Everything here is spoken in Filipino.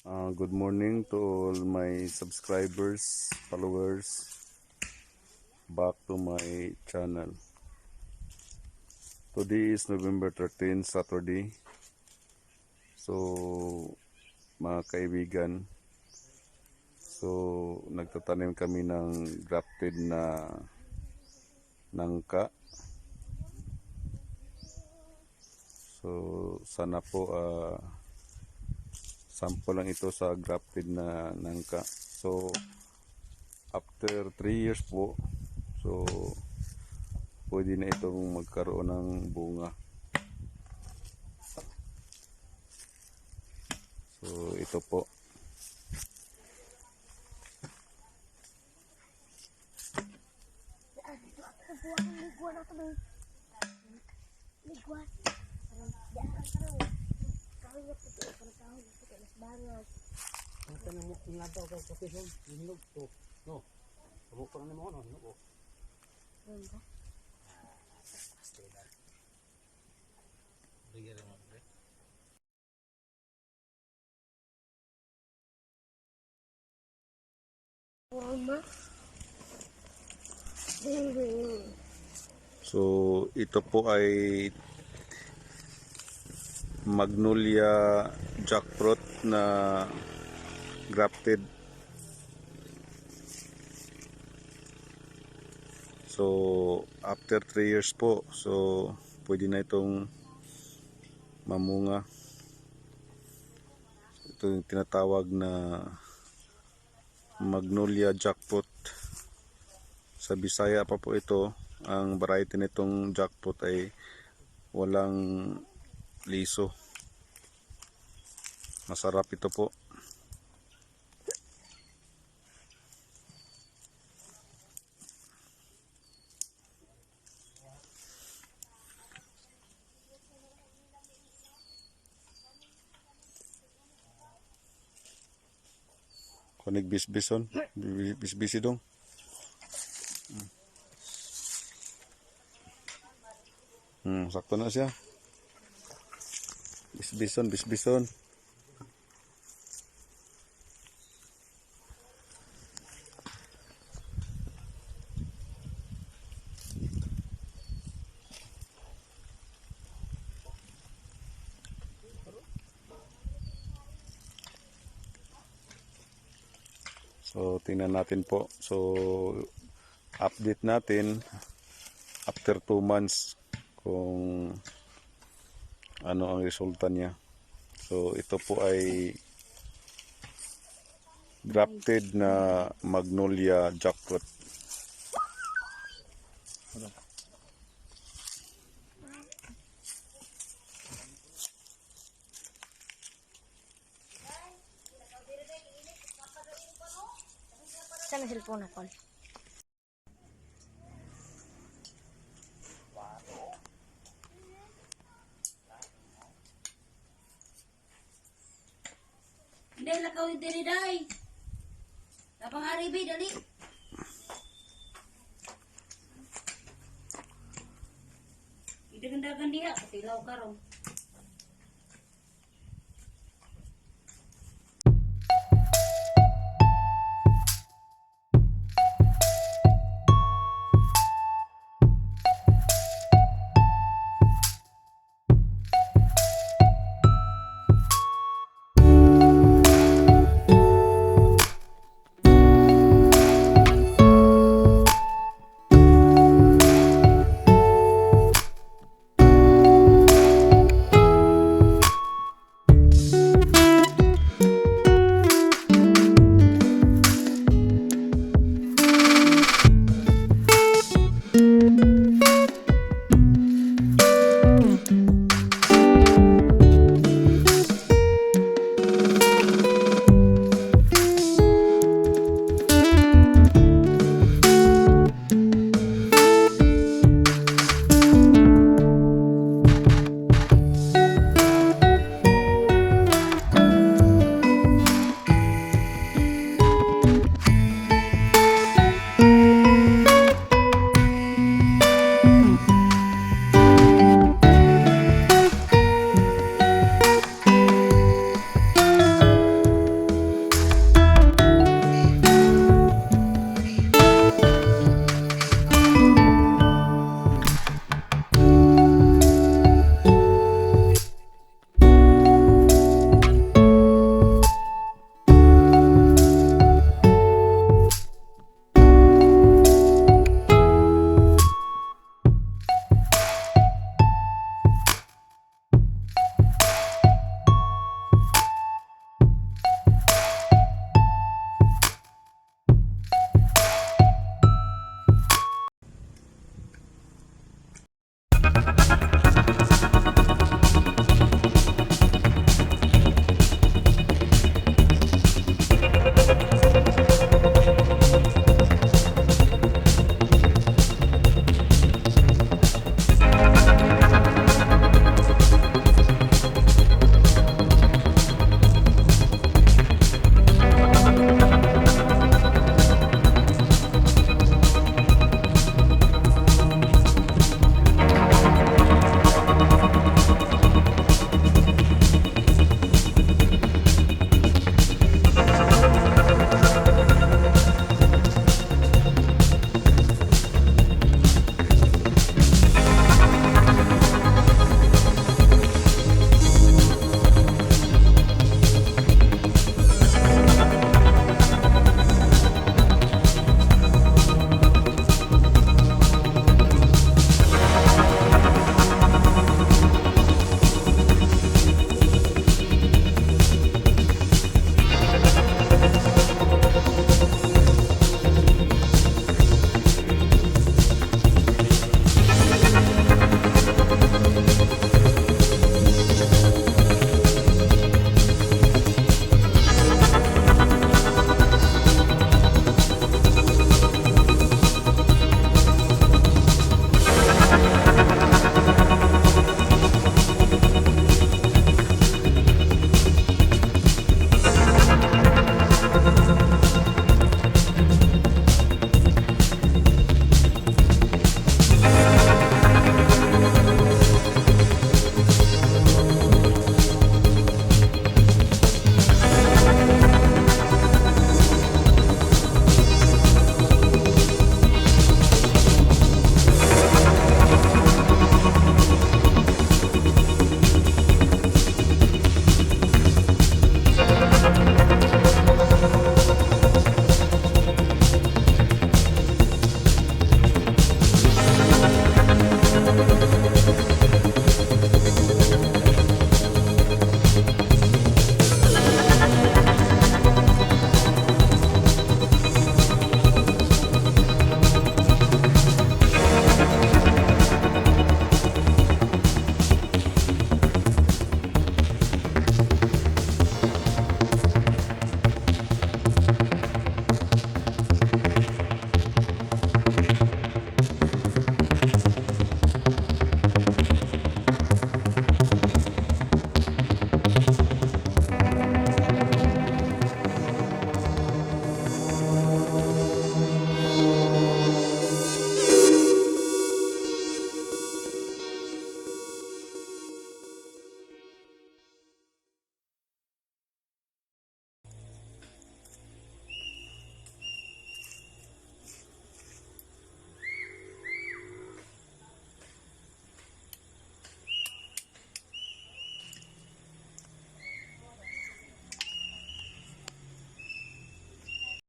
Good morning to all my subscribers, followers, back to my channel. Today is November 13, Saturday. So, mga kaibigan, nagtatanim kami ng grafted na nangka. So, sana po sample lang ito sa grafted na nangka. So, after 3 years po, so pwede na itong magkaroon ng bunga. So, ito po. So, ito po ay Magnolia jackfruit na grafted. So, after 3 years po, so pwede na itong mamunga. Ito yung tinatawag na Magnolia jackfruit. Sa Bisaya pa po ito. Ang variety nitong jackfruit ay walang liso. Masarap ito po. Kunig bisbison, bisbisi dong. Sakto na siya. Bisbison. So, tingnan natin po. So, update natin after 2 months kung ano ang resulta niya. So, ito po ay grafted na Magnolia jackfruit. Saan ang cellphone ako? Hindi, lakaw yung diri, day. Lapang ari, bay, dali. Idagan-dagan diha, patilaw ka ron.